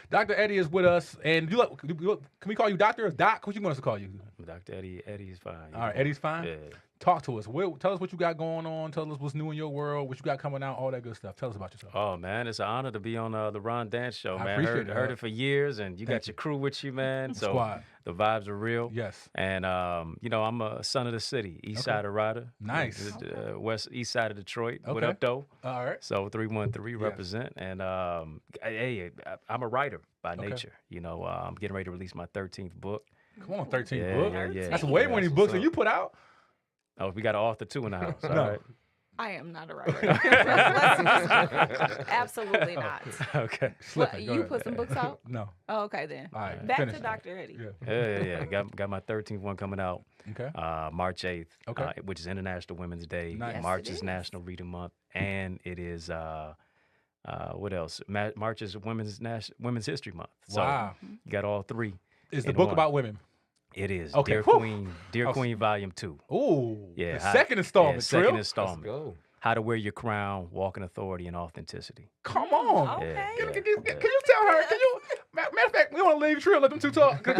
Dr. Eddie is with us, and can we call you Doctor or Doc? What you want us to call you? Dr. Eddie. Eddie's fine. All right, Eddie's fine? Yeah. Talk to us. Tell us what you got going on. Tell us what's new in your world, what you got coming out, all that good stuff. Tell us about yourself. Oh, man, it's an honor to be on the Ron Dance Show, man. Appreciate Heard it for years, and you got your crew with you, man. So Squad. the vibes are real. Yes. And, I'm a son of the city, east side of Ryder. Nice. East side of Detroit. Okay. What up, though? All right. So 313 represent. And, hey, I'm a writer by nature. I'm getting ready to release my 13th book. Come on, 13 books. Yeah. That's way more than books that you put out. Oh, we got an author, too, in the house. All right. I am not a writer. Absolutely not. Okay. You put some books out? No. Oh, okay, then. All right. Back to Dr. Eddie. Yeah. Got my 13th one coming out. Okay. March 8th. Okay. Which is International Women's Day. Nice. Yes, March it is is. National Reading Month, and it is what else? March is Women's History Month. So Wow. you got all three. Is the in book one. about women? It is. Okay. Dear Whew. Queen, Queen, Volume 2. Ooh. Yeah. The second installment. Yeah, second Trill? installment. Let's go. How to wear your crown, walk in authority and authenticity. Come on. Okay. Yeah. Can you tell her? Can you? Matter of fact, we want to leave Trill. Let them two talk. Right.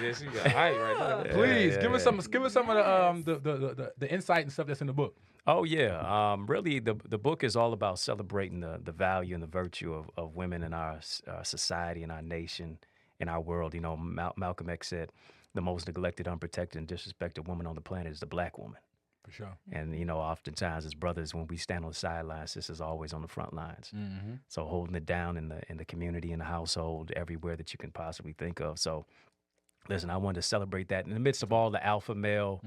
Yes, you got height right there. Please Yeah, give us yeah. some of the insight and stuff that's in the book. Oh yeah, really the book is all about celebrating the value and the virtue of women in our society, in our nation, in our world. Malcolm X said, "The most neglected, unprotected, and disrespected woman on the planet is the black woman." For sure. And oftentimes as brothers, when we stand on the sidelines, this is always on the front lines. Mm-hmm. So holding it down in the community, in the household, everywhere that you can possibly think of. So listen, I wanted to celebrate that in the midst of all the alpha male,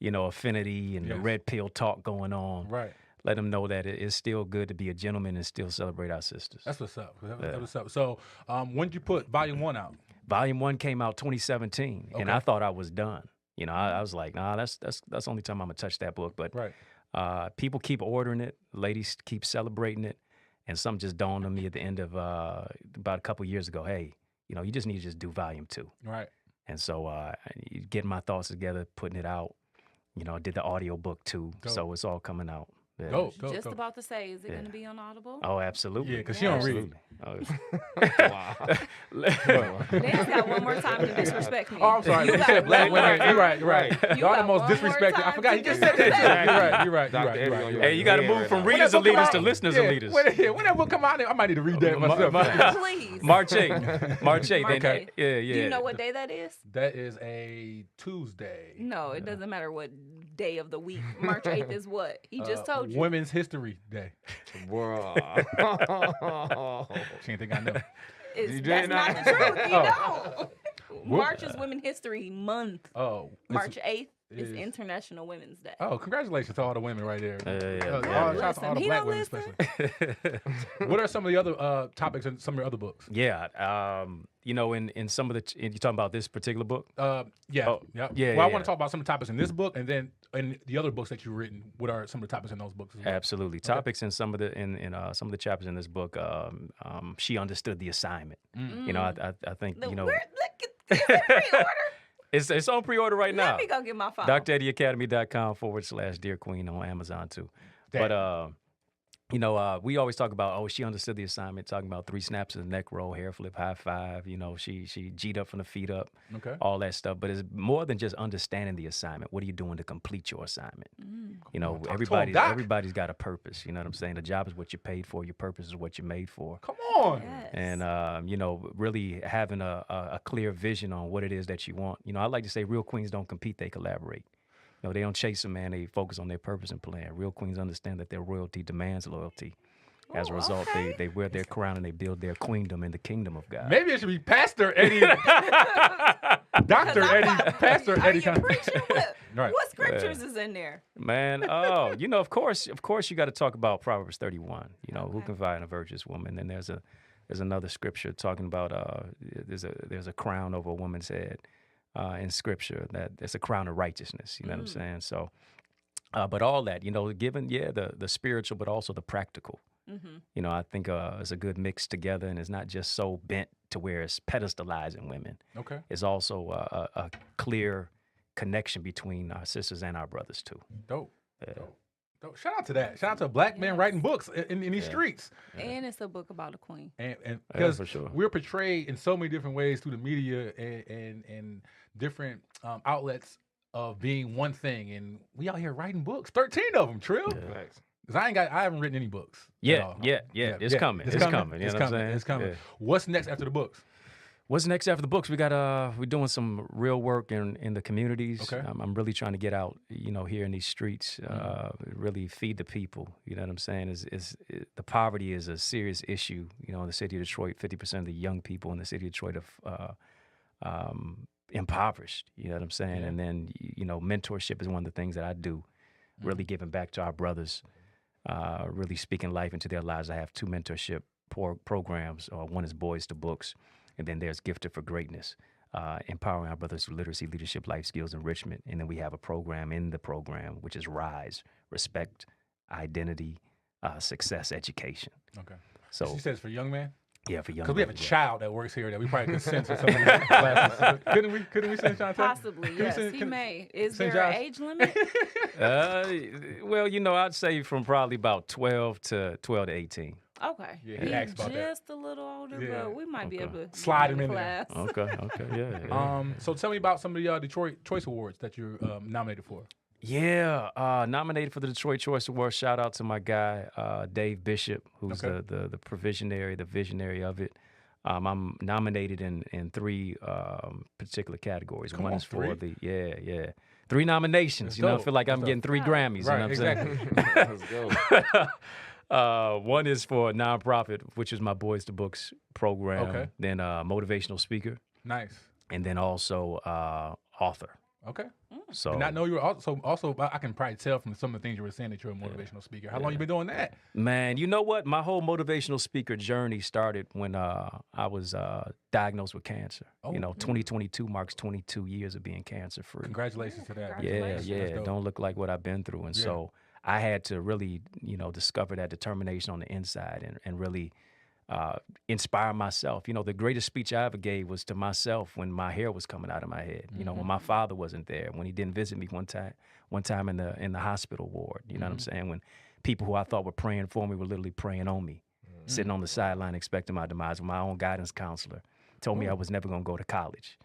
affinity and the red pill talk going on. Right. Let them know that it's still good to be a gentleman and still celebrate our sisters. That's what's up. That's what's up. So, when did you put Volume 1 out? Volume 1 came out 2017, and I thought I was done. I was like, nah, that's the only time I'm gonna touch that book. But people keep ordering it, ladies keep celebrating it, and something just dawned on me at the end of about a couple years ago. Hey, you just need to just do Volume 2. Right. And so getting my thoughts together, putting it out. I did the audio book too, so it's all coming out. Yeah. Go. Just about to say, is it going to be on Audible? Oh, absolutely. Yeah, because she don't read. Wow. Dan's got one more time to disrespect me. Oh, I'm sorry. You said black women. You're right. Y'all the most disrespected. I forgot. He just said that. You're right. Hey, you got to move from readers and leaders to listeners and leaders. When that book come out, I might need to read that myself. Please. March 8th. March 8th. March 8th. Yeah. Do you know what day that is? That is a Tuesday. No, it doesn't matter what day of the week. March 8th is what? He just told you. Women's History Day. Bro. She didn't think I know. That's not the truth. You don't. March is Women's History Month. Oh. March 8th is International Women's Day. Oh, congratulations to all the women right there. Yeah. Shout out to all the He black don't women listen. especially. What are some of the other topics in some of your other books? Yeah. In some of you talking about this particular book? Yeah. Oh, yeah. yeah, Well, I yeah. want to talk about some of the topics in this book, and then in the other books that you've written. What are some of the topics in those books? As well? Absolutely. Topics in some of the some of the chapters in this book. She understood the assignment. I think Look, is it pre-order? it's on pre-order right now. Let me go get my phone. DrEddieAcademy.com/Dear Queen on Amazon too. Damn. But we always talk about, she understood the assignment, talking about 3 snaps of the neck roll, hair flip, high five. She G'd up from the feet up, all that stuff. But it's more than just understanding the assignment. What are you doing to complete your assignment? Everybody's got a purpose. You know what I'm saying? The job is what you're paid for. Your purpose is what you're made for. Come on. Yes. And, really having a clear vision on what it is that you want. I like to say real queens don't compete, they collaborate. They don't chase a man, they focus on their purpose and plan. Real queens understand that their royalty demands loyalty. As a result, they wear their crown and they build their queendom in the kingdom of God. Maybe it should be Pastor Eddie. Dr. Eddie. Pastor Are Eddie. you preaching? Right. What scriptures is in there? Man, of course you got to talk about Proverbs 31. Who can find a virtuous woman? And there's another scripture talking about there's a crown over a woman's head in scripture, that it's a crown of righteousness. You know what I'm saying? So, but all that, given the spiritual, but also the practical. Mm-hmm. I think it's a good mix together, and it's not just so bent to where it's pedestalizing women. Okay. It's also a clear connection between our sisters and our brothers too. Dope. Yeah. Dope. Dope. Shout out to that. Shout out to a black man Yes. writing books in these streets. And it's a book about a queen. And Yeah, because for sure. we're portrayed in so many different ways through the media and different outlets of being one thing, and we out here writing books. 13 of them, Trill. Facts. Because I haven't written any books. at Yeah, all. yeah. It's coming. It's coming. You know what I'm saying? It's coming. Yeah. What's next after the books? What's next after the books? We're doing some real work in the communities. Okay. I'm really trying to get out, here in these streets, really feed the people. You know what I'm saying? The poverty is a serious issue. In the city of Detroit, 50% of the young people in the city of Detroit are impoverished. You know what I'm saying? Yeah. And then mentorship is one of the things that I do, really giving back to our brothers, really speaking life into their lives. I have 2 mentorship programs. One is Boys to Books. And then there's Gifted for Greatness, empowering our brothers through literacy, leadership, life skills, enrichment. And then we have a program in the program, which is RISE, Respect, Identity, Success, Education. Okay. So, She says for young man? yeah, for young Because we have a brothers, yeah. child that works here that we probably could send to some of these classes. Couldn't we send Shantae? Possibly, Can we yes, send- he can- may. Is send there an Josh? age limit? Well, I'd say from probably about 12 to 18. Okay. Yeah, he He's asked about that. just a little older, Yeah. but we might be able to Slide get him in there. class. Okay, yeah. So tell me about some of the Detroit Choice Awards that you're nominated for. Yeah, nominated for the Detroit Choice Award. Shout out to my guy, Dave Bishop, who's Okay. the provisionary, the visionary of it. I'm nominated in 3 particular categories. Come One on, is for 3? the 3 nominations. That's I dope. feel like I'm That's getting dope. 3 Grammys. Right, You know what I'm exactly. saying? Let's go. One is for a nonprofit, which is my Boys to Books program. Okay. Then motivational speaker, Nice. and then also author. Okay. So Did not know you were also I can probably tell from some of the things you were saying that you're a motivational speaker. How long you been doing that? Man, you know what? My whole motivational speaker journey started when I was diagnosed with cancer. Oh. 2022 marks 22 years of being cancer free. Congratulations to that. Yeah, Congratulations. That's yeah. dope. Don't look like what I've been through. And Yeah. so I had to really, discover that determination on the inside and really inspire myself. The greatest speech I ever gave was to myself when my hair was coming out of my head. When my father wasn't there, when he didn't visit me one time in the hospital ward. You know what I'm saying? When people who I thought were praying for me were literally praying on me, sitting on the sideline expecting my demise. When my own guidance counselor told me I was never going to go to college.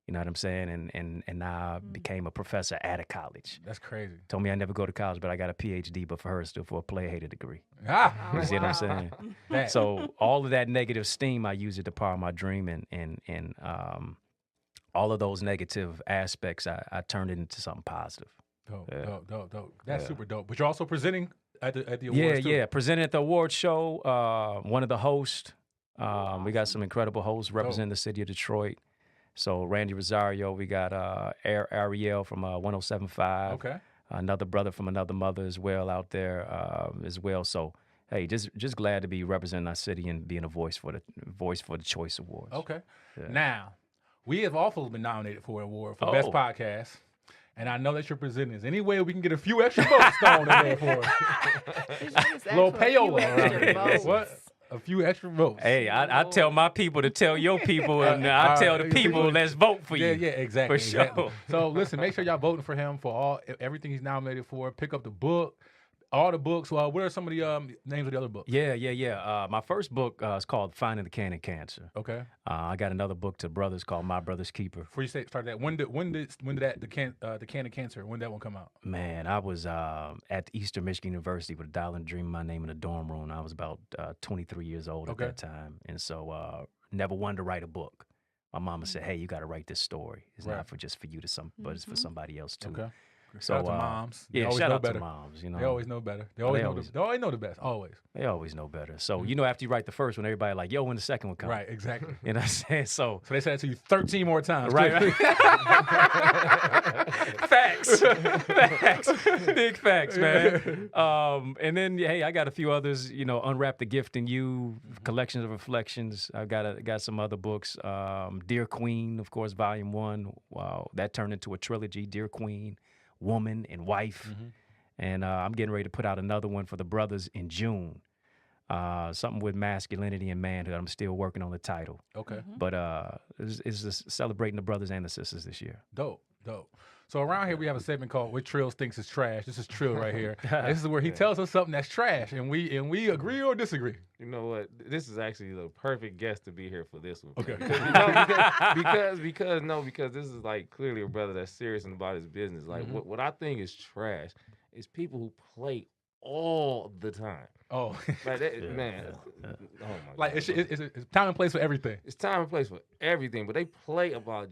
You know what I'm saying? And now I became a professor at a college. That's crazy. Told me I never go to college, but I got a PhD, but for her, still for a player-hated degree. Ah, You see what I'm wow. saying? that. So all of that negative steam, I use it to power my dream, and all of those negative aspects, I turned it into something positive. dope, Yeah. dope. That's Yeah. super dope. But you're also presenting at the awards Yeah, too. yeah. Presented at the award show, one of the hosts. We got some incredible hosts representing the city of Detroit. So Randy Rosario, we got Ariel from 107.5. Okay. Another brother from another mother as well out there as well. So hey, just glad to be representing our city and being a voice for the Choice Awards. Okay. Yeah. Now, we have also been nominated for an award for Best Oh. Podcast. And I know that you're presenting this. Any way we can get a few extra votes thrown in there for us? It's just Little actually a few payola around extra here. votes. What? A few extra votes. Hey, I tell my people to tell your people, and I tell the people, let's vote for you. Yeah, exactly. For exactly. sure. So listen, make sure y'all voting for him for everything he's nominated for. Pick up the book, all the books. Well, what are some of the names of the other books? Yeah. My first book is called Finding the Can of Cancer. Okay. I got another book to brothers called My Brother's Keeper. Before you start that, when did that the can of cancer? When did that one come out? Man, I was at Eastern Michigan University with a dollar and dream in my name in a dorm room. I was about 23 years old Okay. at that time, and so never wanted to write a book. My mama said, "Hey, you got to write this story. It's Right. not for just for you but it's for somebody else too." Okay. So, Shout out to moms. They Yeah, always shout know out better. to moms. They always know better. They always know the best. Always. They always know better. So after you write the first one, everybody like, yo, when the second one comes? Right. Exactly. You know what I'm saying? So So they said it to you 13 more times. Right. Facts. Big facts, man. And then hey, I got a few others, Unwrap the Gift in You, Collections of Reflections. I got some other books. Dear Queen, of course, Volume 1. Wow, that turned into a trilogy, Dear Queen, Woman, and Wife. And I'm getting ready to put out another one for the brothers in June. Something with masculinity and manhood. I'm still working on the title. Okay. But it's just celebrating the brothers and the sisters this year. Dope. So around here we have a segment called "What Trill Thinks Is Trash." This is Trill right here. This is where he tells us something that's trash, and we agree or disagree. You know what? This is actually the perfect guest to be here for this one. Okay. Because this is like clearly a brother that's serious about his business. Like what I think is trash is people who play all the time. Oh, Like that, man. Oh my like God. it's time and place for everything. It's time and place for everything, but they play about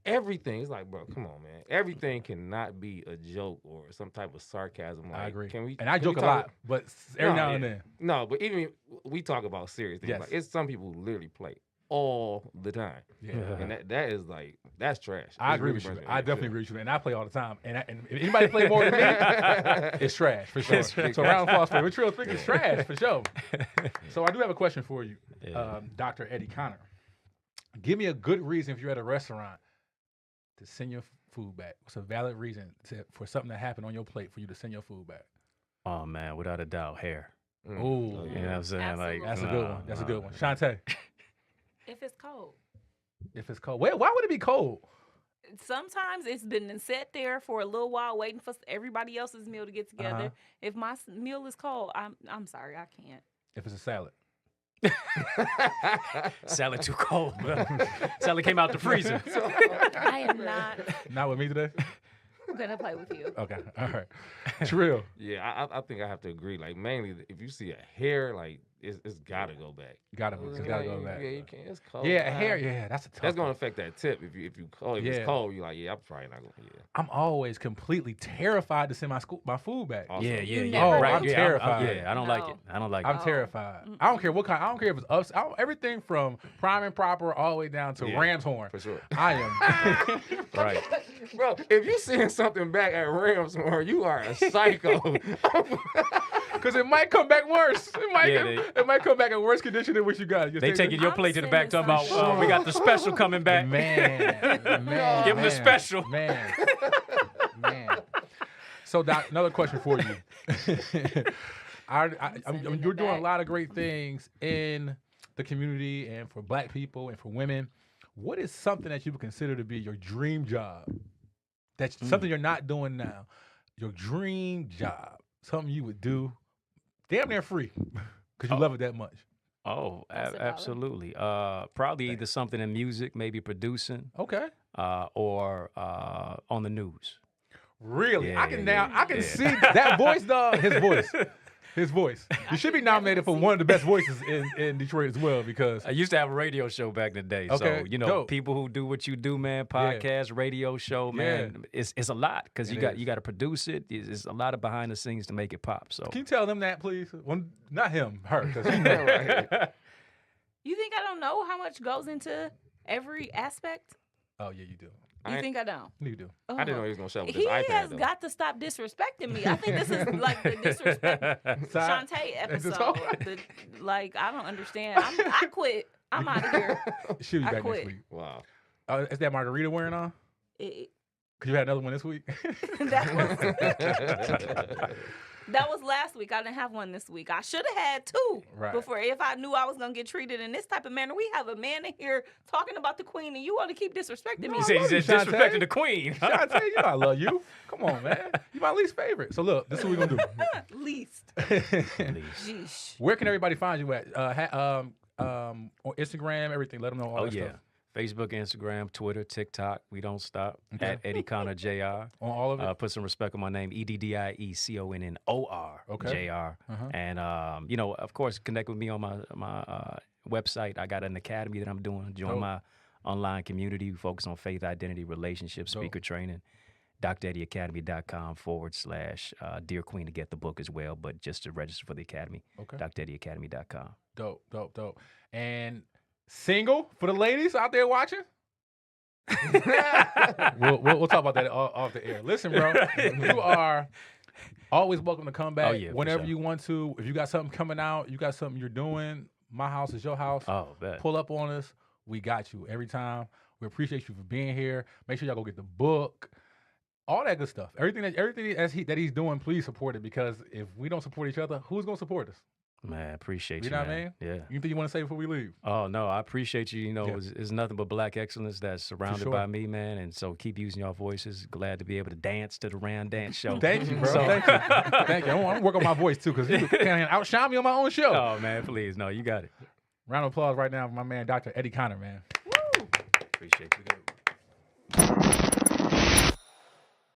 everything. It's like, bro, come on, man. Everything cannot be a joke or some type of sarcasm. Like, I agree. Can we? And I can we joke a talk- lot, but every now and then. No, but even we talk about serious things. Yes. Like, it's some people who literally play all the time. Yeah. And that is like, that's trash. I It agree really with you. burns me. I definitely agree with you, and I play all the time. And if anybody play more than me, it's trash for sure. So round of applause for What Trill Thinks Is Trash for sure. So I do have a question for you, Dr. Eddie Connor. Give me a good reason if you're at a restaurant to send your food back. What's a valid reason for something that happened on your plate for you to send your food back? Oh man, without a doubt, hair. Oh, You know what I'm saying? Absolutely. Like that's a good one. That's a good one. Shantae, If it's cold. if it's cold, why would it be cold? Sometimes it's been set there for a little while waiting for everybody else's meal to get together. Uh-huh. If my meal is cold, I'm sorry, I can't. If it's a salad, Salad too cold. Salad came out the freezer. I am not not with me today. gonna play with you. Okay, all right. Trill. Yeah, I think I have to agree. Like, mainly, if you see a hair, like, it's got to go back. Gotta go back. Yeah, you can't. It's cold. Yeah, man. hair. Yeah, that's a tough. That's gonna one. affect that tip. If you cold, if Yeah. it's cold, you're like, yeah, I'm probably not gonna. Yeah. I'm always completely terrified to send my food back. Also, Yeah, You yeah. never Right. I'm yeah, terrified. Yeah, I don't like No. it. I don't like I'm it. terrified. Mm-mm. I don't care what kind. I don't care if it's ups. Everything from prime and proper all the way down to Yeah, ram's horn. for sure. I am. Right. Bro, if you send something back at Rams, you are a psycho. Because it might come back worse. Yeah, It might come back in worse condition than what you got. You They think taking your I'm plate to the back, sending talking about some we got the special coming back. Man. Give 'em the special. Man. So, Doc, another question for you. You're doing a lot of great things in the community and for Black people and for women. What is something that you would consider to be your dream job? That's something you're not doing now. Your dream job. Something you would do damn near free because you love it that much. Oh, That's a dollar. absolutely. Probably either something in music, maybe producing, Okay. or on the news. Really? Yeah, I can yeah, I can yeah. see that voice, dog. His voice. His voice. You should be nominated for one of the best voices in Detroit as well because I used to have a radio show back in the day. Okay, So, dope. people who do what you do, man, podcast, radio show, man, it's a lot because It you is. got to produce it. It's a lot of behind the scenes to make it pop. So can you tell them that, please? Well, not him, her. 'Cause he know. You think I don't know how much goes into every aspect? Oh, yeah, you do. You think I don't? You do. I didn't know he was gonna show up with He this iPad. has though. got to stop disrespecting me. I think this is like the disrespect Shantae episode. I don't understand. I quit. I'm out of here. She'll be I back quit. next week. Wow. Is that margarita wearing on? It- Because you had another one this week? that was last week. I didn't have one this week. I should have had two Right. before if I knew I was gonna get treated in this type of manner. We have a man in here talking about the queen, and you want to keep disrespecting me. No, he I said love you, disrespecting Shantae. the queen. Shantae, you know I love you. Come on, man. You're my least favorite. So look, this is what we're going to Least. do. Sheesh. Where can everybody find you at? On Instagram, everything. Let them know all Oh that yeah. stuff. Facebook, Instagram, Twitter, TikTok. We don't stop. At EddieConnorJr. On all of it? Put some respect on my name, EddieConnor Okay. Jr. Uh-huh. And of course, connect with me on my website. I got an academy that I'm doing. Join Dope. my online community. We focus on faith, identity, relationships, Dope. speaker training. DrEddieAcademy.com/Dear Queen to get the book as well, but just to register for the academy. Okay. DrEddieAcademy.com. Dope. And single for the ladies out there watching? we'll talk about that off the air. Listen, bro, you are always welcome to come back for whenever sure. you want to. If you got something coming out, you got something you're doing, my house is your house. Oh, bet. Pull up on us. We got you every time. We appreciate you for being here. Make sure y'all go get the book. All that good stuff. Everything that he's doing, please support it because if we don't support each other, who's gonna support us? Man, appreciate You you, know what I man. mean? Yeah. Anything you want to say before we leave? Oh no, I appreciate you. You know, Yeah. it's nothing but black excellence that's surrounded sure. by me, man. And so keep using your voices. Glad to be able to dance to the Round Dance show. Thank you, bro. So- Thank you. Thank you. I'm gonna work on my voice too, because you can't outshine me on my own show. Oh man, please, no, you got it. Round of applause right now for my man, Dr. Eddie Connor, man. Appreciate you.